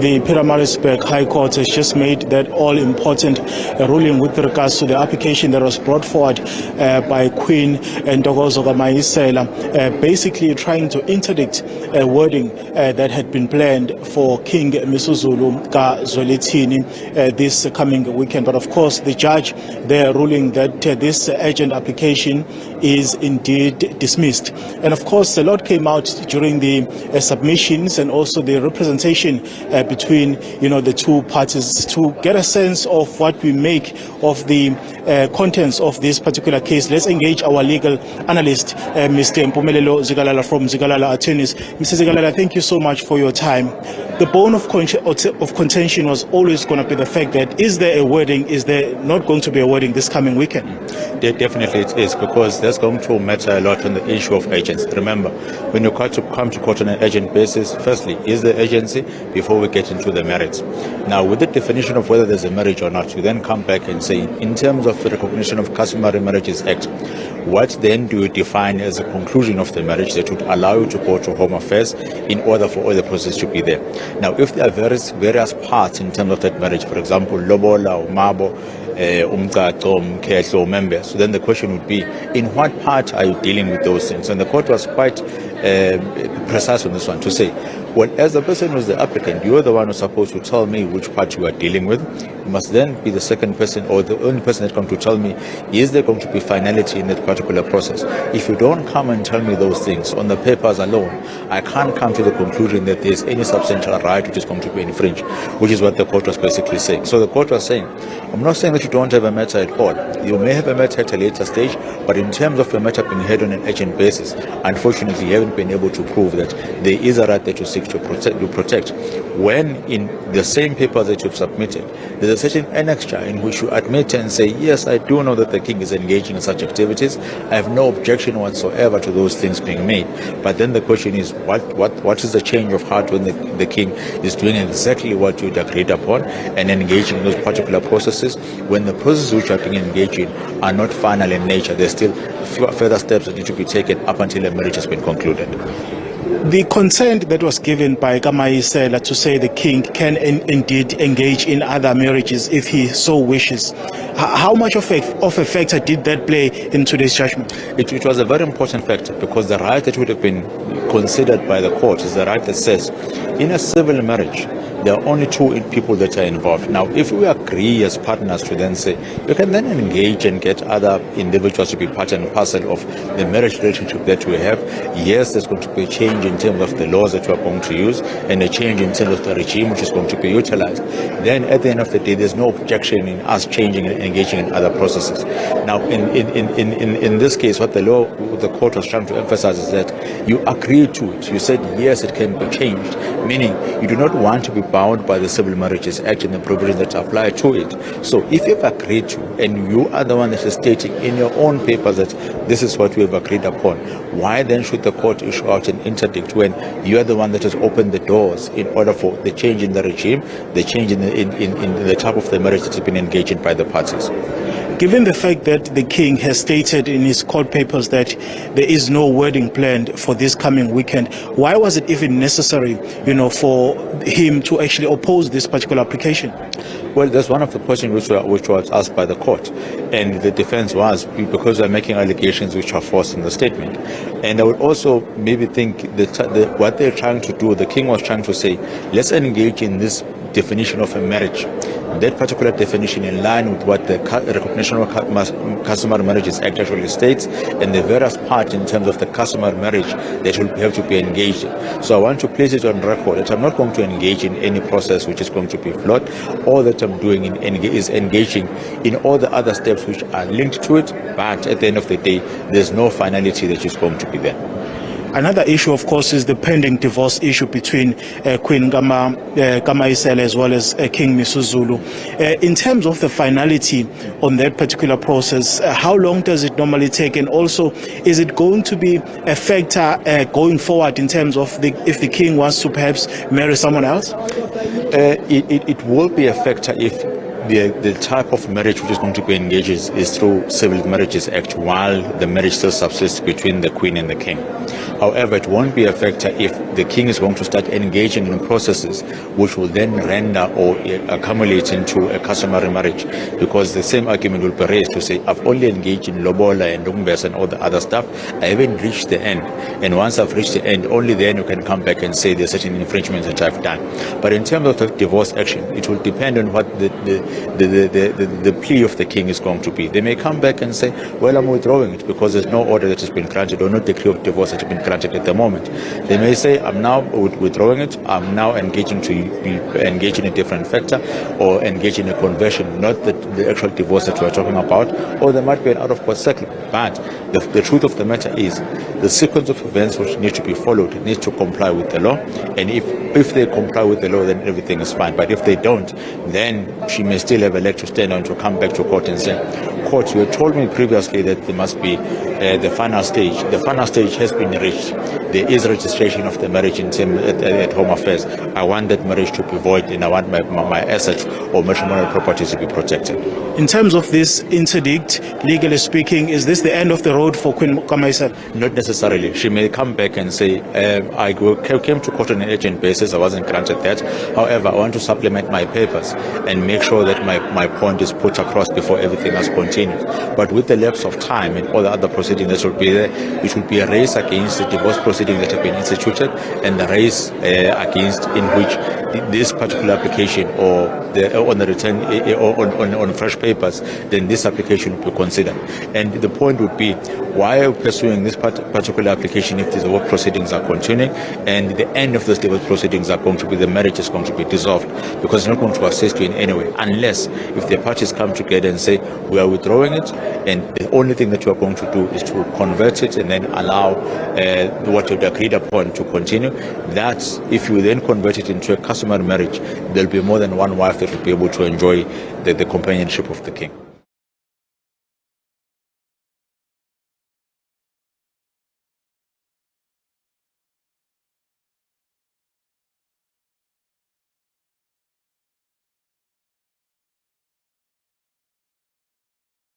the Pietermaritzburg High Court has just made that all-important ruling with regards to the application that was brought forward by Queen Ntokozo KaMayisela, basically trying to interdict a wording that had been planned for King Misuzulu kaZwelithini this coming weekend. But of course, the judge there ruling that this urgent application is indeed dismissed. And of course, a lot came out during the submissions and also the representation between the two parties to get a sense of what we make of the contents of this particular case. Let's engage our legal analyst, Mr. Mpumelelo Zikalala from Zikalala Attorneys. Mr. Zikalala, thank you so much for your time. The bone of contention was always going to be the fact that is there a wording, is there not going to be a wording this coming weekend? Definitely it is, because that's going to matter a lot on the issue of agency. Remember, when you come to court on an urgent basis, firstly, is there agency before we get into the merits? Now, with the definition of whether there's a marriage or not, you then come back and say, in terms of the recognition of Customary Marriages Act, what then do you define as a conclusion of the marriage that would allow you to go to Home Affairs in order for all the process to be there? Now, if there are various parts in terms of that marriage, for example, lobola, umabo, umcaco, umkhehlo, members, so then the question would be, in what part are you dealing with those things? And the court was quite precise on this one to say, well, as the person who's the applicant, you're the one who's supposed to tell me which part you are dealing with. You must then be the second person or the only person that's going to tell me, is there going to be finality in that particular process? If you don't come and tell me those things on the papers alone, I can't come to the conclusion that there's any substantial right which is going to be infringed, which is what the court was basically saying. So the court was saying, I'm not saying that you don't have a matter at all. You may have a matter at a later stage, but in terms of a matter being heard on an urgent basis, unfortunately, you haven't been able to prove that there is a right that you seek to protect. When in the same papers that you've submitted, there's a certain annexure in which you admit and say, yes, I do know that the king is engaging in such activities. I have no objection whatsoever to those things being made. But then the question is, what is the change of heart when the king is doing exactly what you'd agreed upon and engaging in those particular processes, when the processes which are being engaged in are not final in nature? There's still further steps that need to be taken up until a marriage has been concluded. The consent that was given by KaMayisela to say the king can indeed engage in other marriages if he so wishes, how much of a factor did that play in today's judgment? It was a very important factor, because the right that would have been considered by the court is the right that says, in a civil marriage, there are only two people that are involved. Now, if we agree as partners to then say, you can then engage and get other individuals to be part and parcel of the marriage relationship that we have, yes, there's going to be a change in terms of the laws that we are going to use and a change in terms of the regime which is going to be utilized. Then at the end of the day, there's no objection in us changing and engaging in other processes. Now, in this case, what the court was trying to emphasize is that you agreed to it. You said, yes, it can be changed, meaning you do not want to be bound by the Civil Marriages Act and the provisions that apply to it. So if you've agreed to, and you are the one that is stating in your own papers that this is what we have agreed upon, why then should the court issue out an interdict when you are the one that has opened the doors in order for the change in the regime, the change in the type of the marriage that has been engaged in by the parties? Given the fact that the king has stated in his court papers that there is no wording planned for this coming weekend, why was it even necessary, for him to actually oppose this particular application? Well, that's one of the questions which was asked by the court, and the defense was because they're making allegations which are false in the statement. And I would also maybe think that what they're trying to do, the king was trying to say, let's engage in this definition of a marriage, that particular definition in line with what the Recognition of Customary Marriages Act actually states, and the various parts in terms of the customary marriage that will have to be engaged in. So I want to place it on record that I'm not going to engage in any process which is going to be flawed. All that I'm doing is engaging in all the other steps which are linked to it, but at the end of the day, there's no finality that is going to be there. Another issue, of course, is the pending divorce issue between Queen KaMayisela as well as King Misuzulu. In terms of the finality on that particular process, how long does it normally take? And also, is it going to be a factor going forward in terms of if the king wants to perhaps marry someone else? It will be a factor if the type of marriage which is going to be engaged is through Civil Marriages Act, while the marriage still subsists between the Queen and the King. However, it won't be a factor if the king is going to start engaging in processes which will then render or accumulate into a customary marriage, because the same argument will be raised to say, I've only engaged in lobola and umbes and all the other stuff, I haven't reached the end, and once I've reached the end, only then you can come back and say there's certain infringements that I've done. But in terms of the divorce action, it will depend on what the plea of the king is going to be. They may come back and say, well, I'm withdrawing it because there's no order that has been granted or no decree of divorce that has been granted at the moment. They may say, I'm now withdrawing it, I'm now engaging in a different factor, or engage in a conversion, not the actual divorce that we're talking about, or there might be an out-of-court settlement. But the truth of the matter is, the sequence of events which need to be followed needs to comply with the law, and if they comply with the law, then everything is fine. But if they don't, then she may still have a leg to stand on to come back to court and say, court, you told me previously that there must be the final stage. The final stage has been reached. There is registration of the marriage at Home Affairs. I want that marriage to be void, and I want my assets or matrimonial property to be protected. In terms of this interdict, legally speaking, is this the end of the road for Queen KaMayisela? Not necessarily. She may come back and say, I came to court on an urgent basis, I wasn't granted that. However, I want to supplement my papers and make sure that my point is put across before everything else continues. But with the lapse of time and all the other proceedings that will be there, it will be a race against the divorce proceedings that have been instituted, and the race against in which this particular application or on the return or on fresh papers, then this application will be considered. And the point would be, why are we pursuing this particular application if these divorce proceedings are continuing, and the end of those divorce proceedings are going to be the marriage is going to be dissolved, because it's not going to assist you in any way, unless if the parties come together and say, we are withdrawing it, and the only thing that you are going to do is to convert it and then allow what you've agreed upon to continue. That if you then convert it into a customary marriage, there'll be more than one wife that will be able to enjoy the companionship of the king.